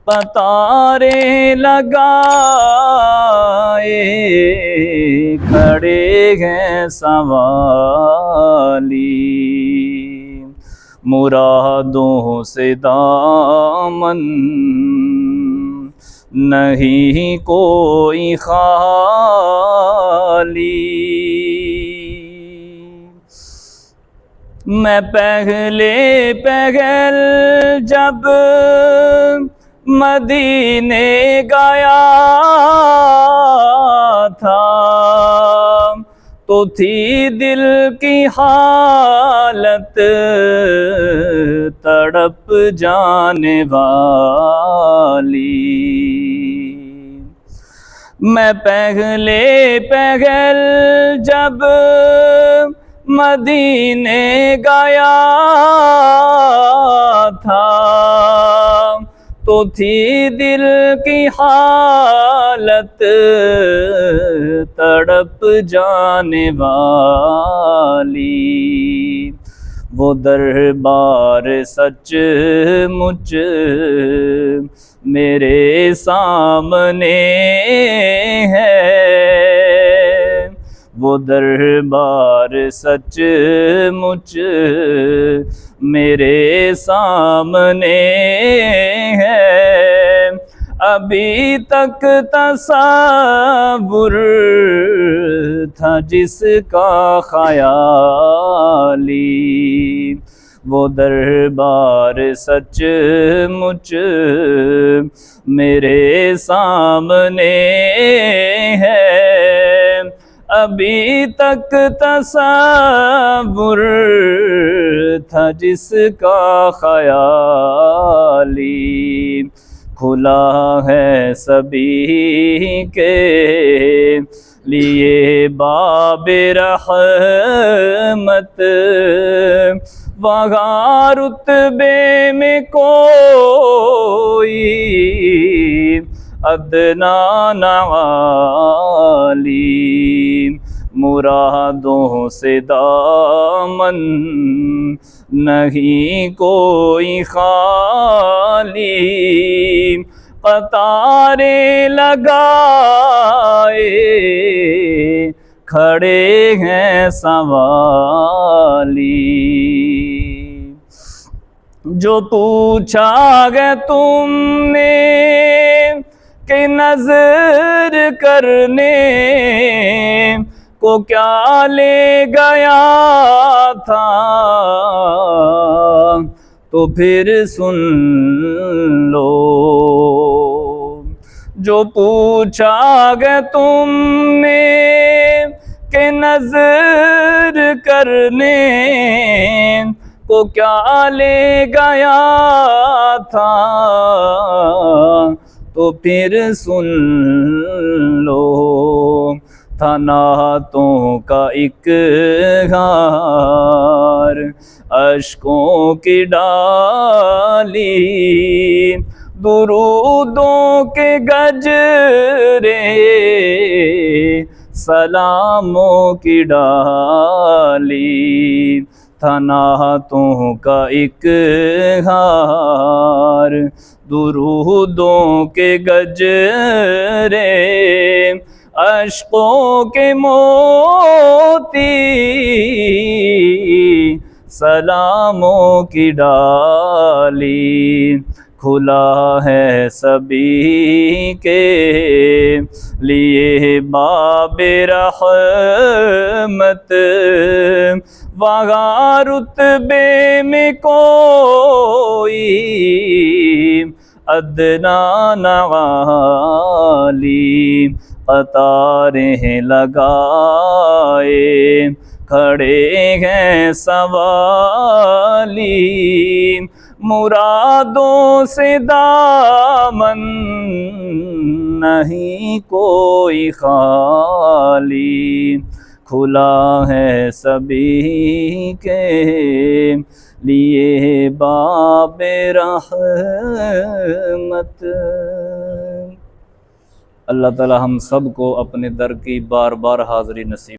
قطاریں لگائے کھڑے ہیں سنوالی، مرادوں سے دامن نہیں کوئی خالی۔ میں پہلے پہل جب مدینے گیا تھا تو تھی دل کی حالت تڑپ جانے والی۔ میں پہلے پہل جب مدینے گیا تھا تو تھی دل کی حالت تڑپ جانے والی۔ وہ دربار سچ مچ میرے سامنے ہے، وہ دربار سچ مچ میرے سامنے ہے۔ ابھی تک تصور تھا جس کا خیالی، وہ دربار سچ مچ میرے سامنے ہے۔ ابھی تک تصور تھا جس کا خیالی، کھلا ہے سبھی کے لیے باب رحمت، وہاں رتبے میں کوئی ادنا نہ عالی، مرادوں سے دامن نہیں کوئی خالی، قطاریں لگائے کھڑے ہیں سنوالی۔ جو پوچھا ہے تم نے کہ نظر کرنے کو کیا لے گیا تھا، تو پھر سن لو۔ جو پوچھا ہے تم نے کہ نظر کرنے کو کیا لے گیا تھا، تو پھر سن لو۔ تھا نعتوں کا ایک ہار اشکوں کی ڈالی، درودوں کے گجرے سلاموں کی ڈالی، تھا نعتوں کا ایک ہار درودوں کے گجرے اشکوں کے موتی سلاموں کی ڈالی، کھلا ہے سبھی کے لیے باب رحمت، وہاں رتبے میں کوئی ادنا نہ عالی، قطاریں لگائے کھڑے ہیں سنوالی، مرادوں سے دامن نہیں کوئی خالی، کھلا ہے سبھی کے لیے باب رحمت۔ اللہ تعالی ہم سب کو اپنے در کی بار بار حاضری نصیب